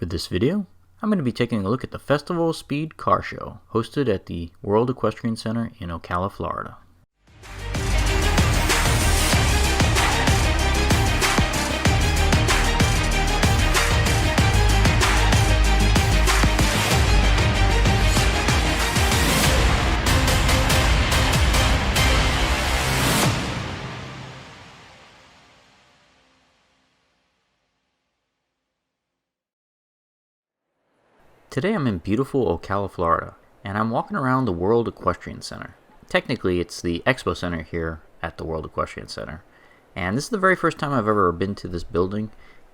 For this video, I'm going to be taking a look at the Festival Speed Car Show hosted at the World Equestrian Center in Ocala, Florida. Today I'm in beautiful Ocala, Florida, and I'm walking around the World Equestrian Center. Technically, it's the EXPO Center here at the World Equestrian Center. And this is the very first time I've ever been to this building,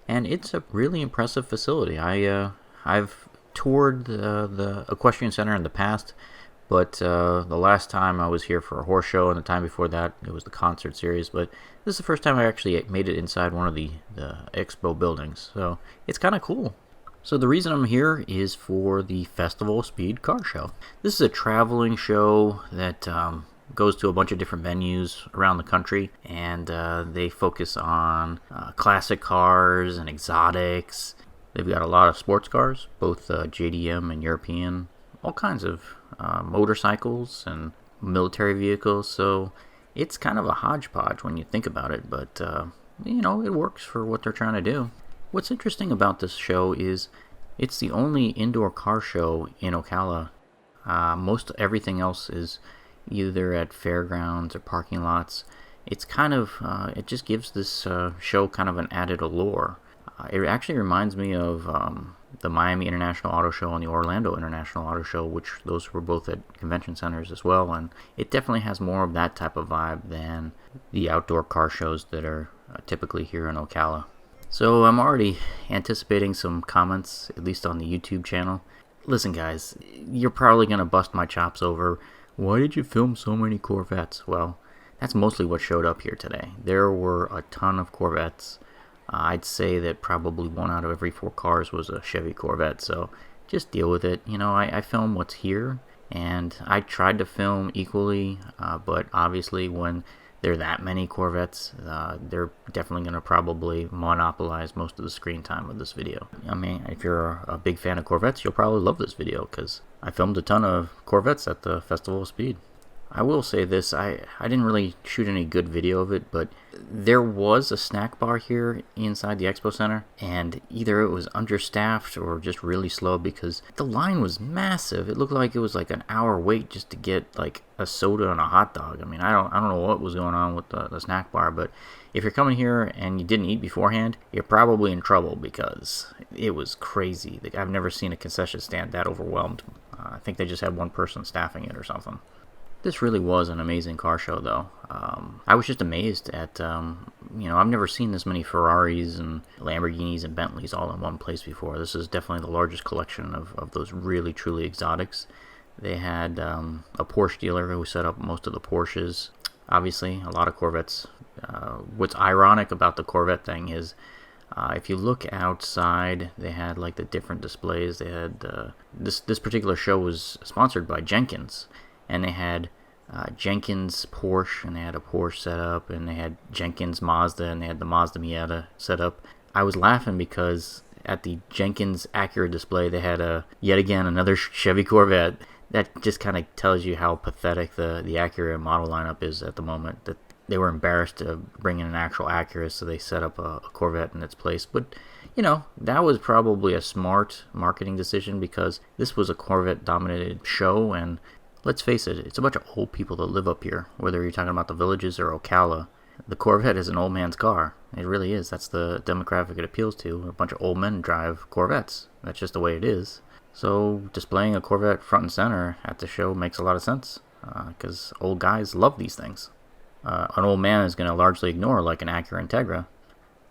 and it's a really impressive facility. I've toured the Equestrian Center in the past, but the last time I was here for a horse show, and the time before that it was the concert series. But this is the first time I actually made it inside one of the EXPO buildings, so it's kind of cool. So the reason I'm here is for the Festival Speed Car Show. This is a traveling show that goes to a bunch of different venues around the country, and they focus on classic cars and exotics. They've got a lot of sports cars, both JDM and European, all kinds of motorcycles and military vehicles. So it's kind of a hodgepodge when you think about it, but you know, it works for what they're trying to do. What's interesting about this show is it's the only indoor car show in Ocala. Most everything else is either at fairgrounds or parking lots. It's kind of, it just gives this show kind of an added allure. It actually reminds me of the Miami International Auto Show and the Orlando International Auto Show, which those were both at convention centers as well. And it definitely has more of that type of vibe than the outdoor car shows that are typically here in Ocala. So I'm already anticipating some comments, at least on the YouTube channel. Listen guys, you're probably going to bust my chops over, why did you film so many Corvettes? Well, that's mostly what showed up here today. There were a ton of Corvettes. I'd say that probably 1 out of every 4 cars was a Chevy Corvette, so just deal with it. You know, I film what's here, and I tried to film equally, but obviously when there are that many Corvettes, they're definitely going to probably monopolize most of the screen time of this video. I mean, if you're a big fan of Corvettes, you'll probably love this video, because I filmed a ton of Corvettes at the Festival of Speed. I will say this, I didn't really shoot any good video of it, but there was a snack bar here inside the Expo Center, and either it was understaffed or just really slow because the line was massive. It looked like it was like an hour wait just to get like a soda and a hot dog. I mean, I don't know what was going on with the snack bar, but if you're coming here and you didn't eat beforehand, you're probably in trouble because it was crazy. I've never seen a concession stand that overwhelmed. I think they just had one person staffing it or something. This really was an amazing car show, though. I was just amazed at, you know, I've never seen this many Ferraris and Lamborghinis and Bentleys all in one place before. This is definitely the largest collection of those really, truly exotics. They had a Porsche dealer who set up most of the Porsches. Obviously, a lot of Corvettes. What's ironic about the Corvette thing is, if you look outside, they had like the different displays. They had this particular show was sponsored by Jenkins. And they had Jenkins Porsche, and they had a Porsche set up, and they had Jenkins Mazda, and they had the Mazda Miata set up. I was laughing because at the Jenkins Acura display, they had yet again another Chevy Corvette. That just kind of tells you how pathetic the Acura model lineup is at the moment. That they were embarrassed to bring in an actual Acura, so they set up a Corvette in its place. But you know, that was probably a smart marketing decision because this was a Corvette-dominated show, and let's face it, it's a bunch of old people that live up here, whether you're talking about the Villages or Ocala. The Corvette is an old man's car. It really is. That's the demographic it appeals to. A bunch of old men drive Corvettes. That's just the way it is. So displaying a Corvette front and center at the show makes a lot of sense, because old guys love these things. An old man is going to largely ignore like an Acura Integra,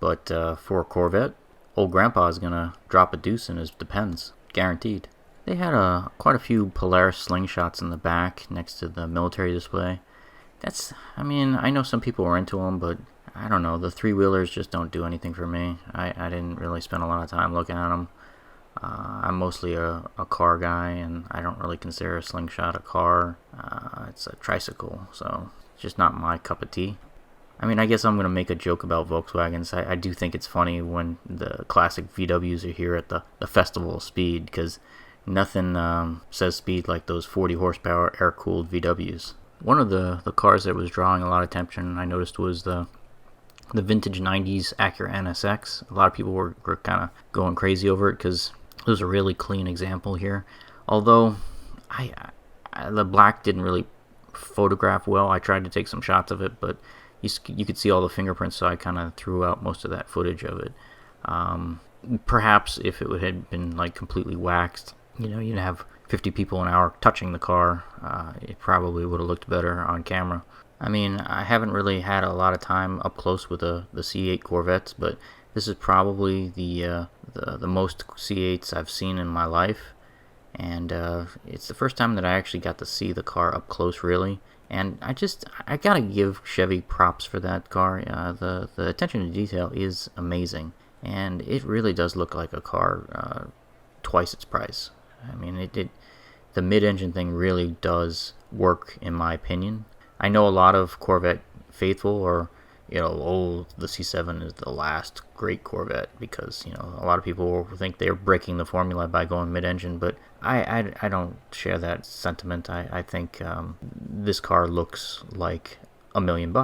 but for a Corvette, old grandpa is going to drop a deuce in his Depends, guaranteed. They had quite a few Polaris Slingshots in the back next to the military display. I mean, I know some people were into them, but I don't know. The three-wheelers just don't do anything for me. I didn't really spend a lot of time looking at them. I'm mostly a car guy, and I don't really consider a Slingshot a car. It's a tricycle, so it's just not my cup of tea. I mean, I guess I'm going to make a joke about Volkswagens. I do think it's funny when the classic VWs are here at the Festival of Speed, because nothing says speed like those 40 horsepower air-cooled VWs. One of the cars that was drawing a lot of attention, I noticed, was the vintage 90s Acura NSX. A lot of people were kind of going crazy over it because it was a really clean example here. Although the black didn't really photograph well. I tried to take some shots of it, but you could see all the fingerprints, so I kind of threw out most of that footage of it. Perhaps if it had been like completely waxed, you'd have 50 people an hour touching the car. It probably would have looked better on camera. I mean, I haven't really had a lot of time up close with the C8 Corvettes, but this is probably the most C8s I've seen in my life, and it's the first time that I actually got to see the car up close, really. And I gotta give Chevy props for that car. The attention to detail is amazing, and it really does look like a car twice its price. I mean, the mid-engine thing really does work, in my opinion. I know a lot of Corvette faithful are, the C7 is the last great Corvette, because, a lot of people think they're breaking the formula by going mid-engine, but I don't share that sentiment. I think this car looks like $1 million,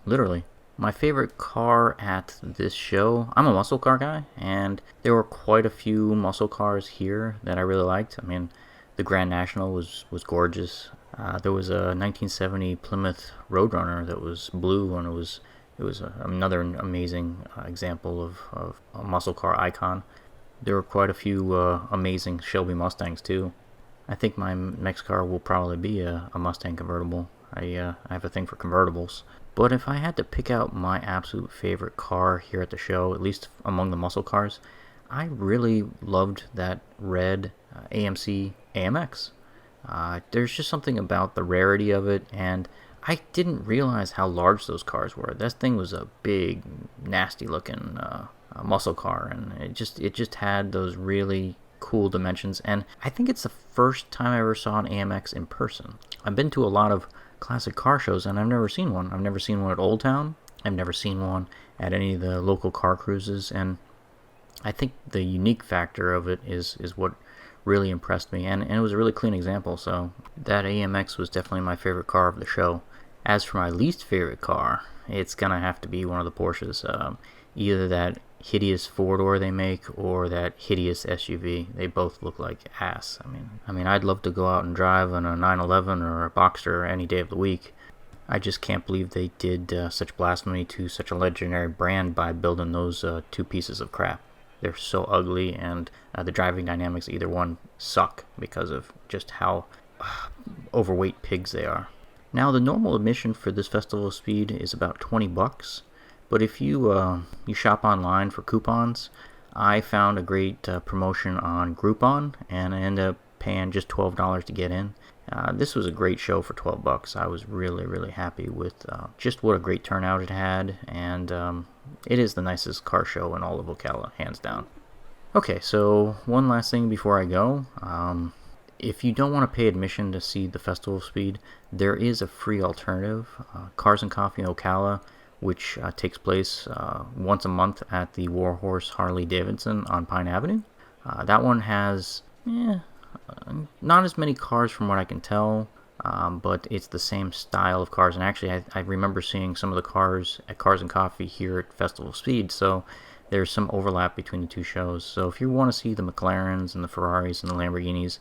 literally. My favorite car at this show, I'm a muscle car guy, and there were quite a few muscle cars here that I really liked. I mean, the Grand National was gorgeous. There was a 1970 Plymouth Roadrunner that was blue, and it was another amazing example of a muscle car icon. There were quite a few amazing Shelby Mustangs too. I think my next car will probably be a Mustang convertible. I have a thing for convertibles. But if I had to pick out my absolute favorite car here at the show, at least among the muscle cars, I really loved that red AMC AMX. There's just something about the rarity of it, and I didn't realize how large those cars were. That thing was a big, nasty-looking muscle car, and it just had those really cool dimensions. And I think it's the first time I ever saw an AMX in person. I've been to a lot of classic car shows, and I've never seen one. I've never seen one at Old Town. I've never seen one at any of the local car cruises, and I think the unique factor of it is what really impressed me, and it was a really clean example. So that AMX was definitely my favorite car of the show. As for my least favorite car, it's gonna have to be one of the Porsches. Either that hideous four-door they make or that hideous SUV. They both look like ass. I mean, I'd love to go out and drive on a 911 or a Boxster any day of the week. I just can't believe they did such blasphemy to such a legendary brand by building those two pieces of crap. They're so ugly, and the driving dynamics of either one suck because of just how overweight pigs they are. Now, the normal admission for this Festival of Speed is about $20, but if you shop online for coupons, I found a great promotion on Groupon, and I ended up paying just $12 to get in. This was a great show for $12. I was really, really happy with just what a great turnout it had, and it is the nicest car show in all of Ocala, hands down. Okay, so one last thing before I go. If you don't want to pay admission to see the Festival of Speed, there is a free alternative, Cars and Coffee in Ocala, which takes place once a month at the Warhorse Harley Davidson on Pine Avenue. That one has not as many cars from what I can tell, but it's the same style of cars. And actually, I remember seeing some of the cars at Cars and Coffee here at Festival of Speed, so there's some overlap between the two shows. So if you want to see the McLarens and the Ferraris and the Lamborghinis,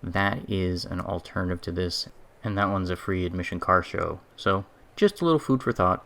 that is an alternative to this, and that one's a free admission car show. So just a little food for thought.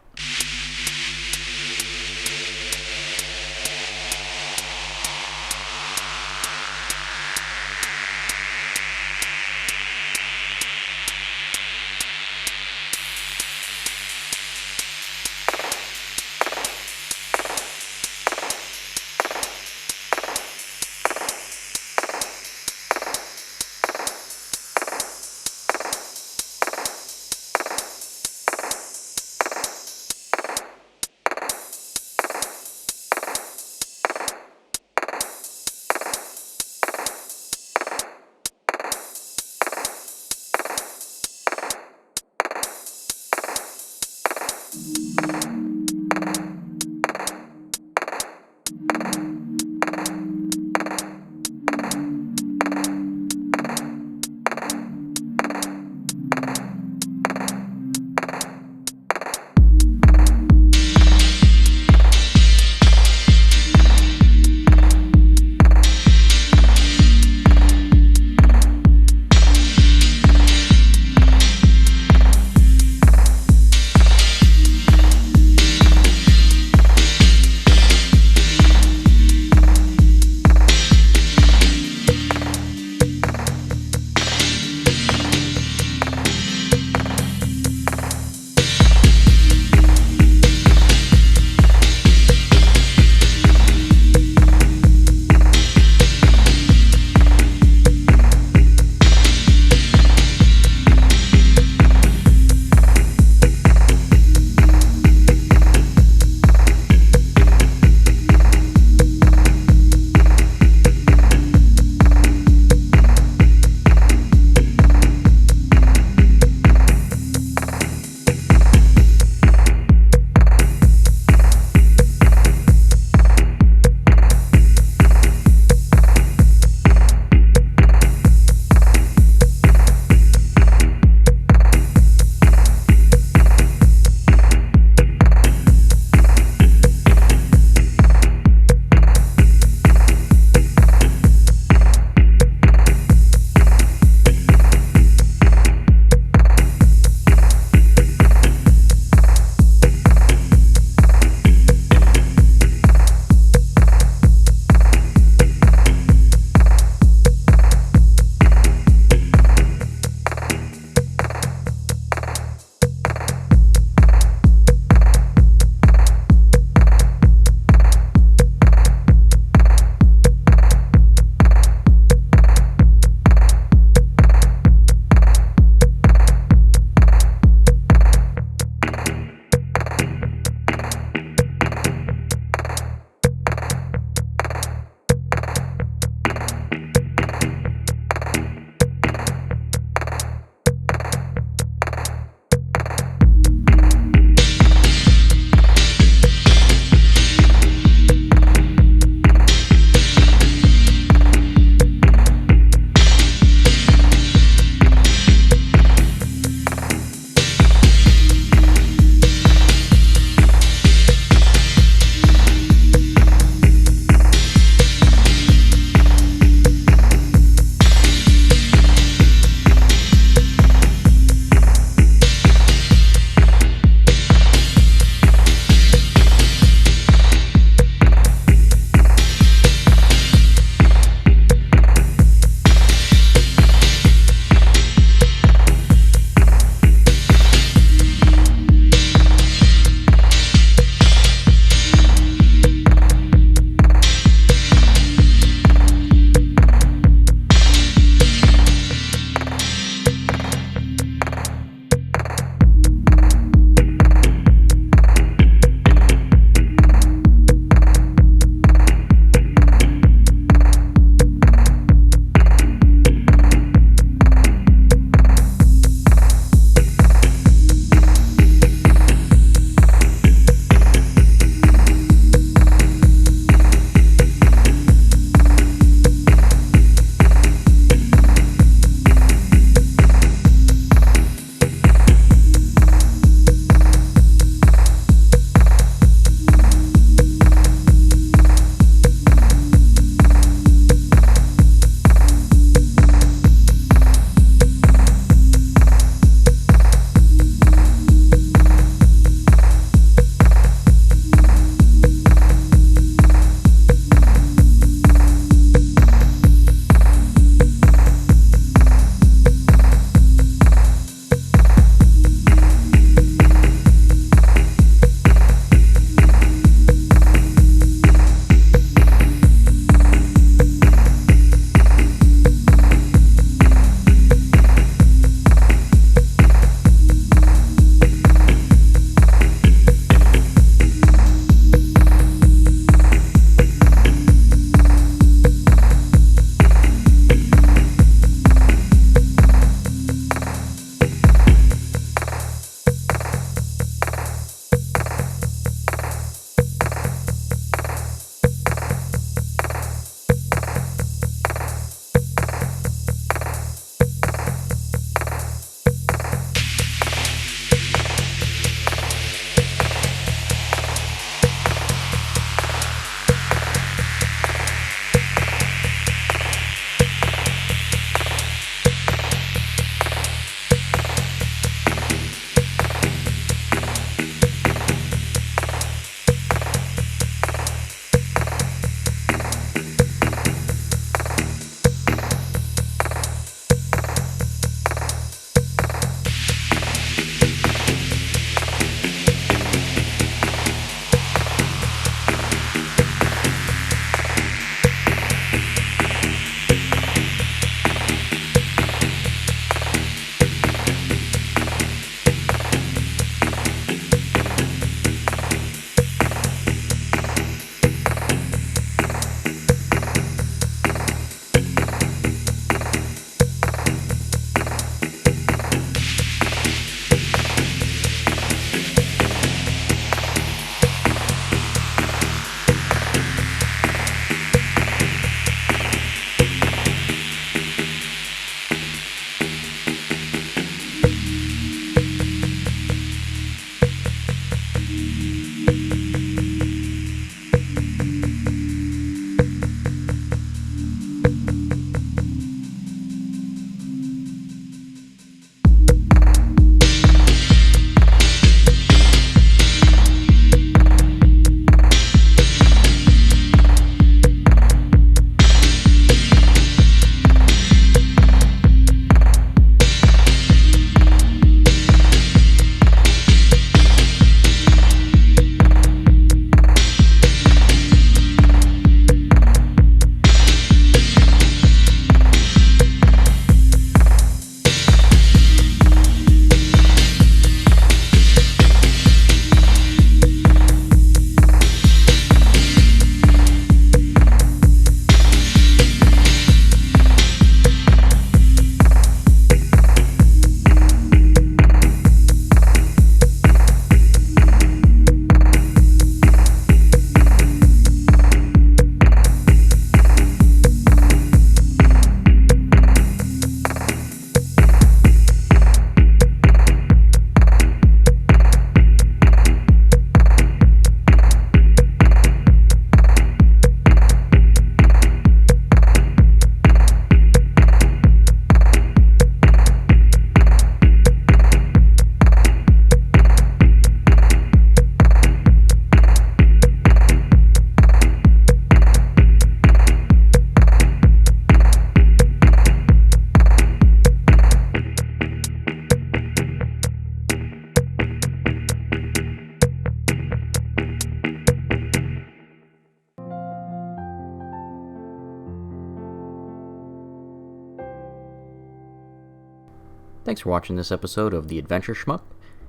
Thanks for watching this episode of The Adventure Schmuck.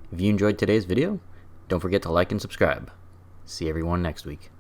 If you enjoyed today's video, don't forget to like and subscribe. See everyone next week.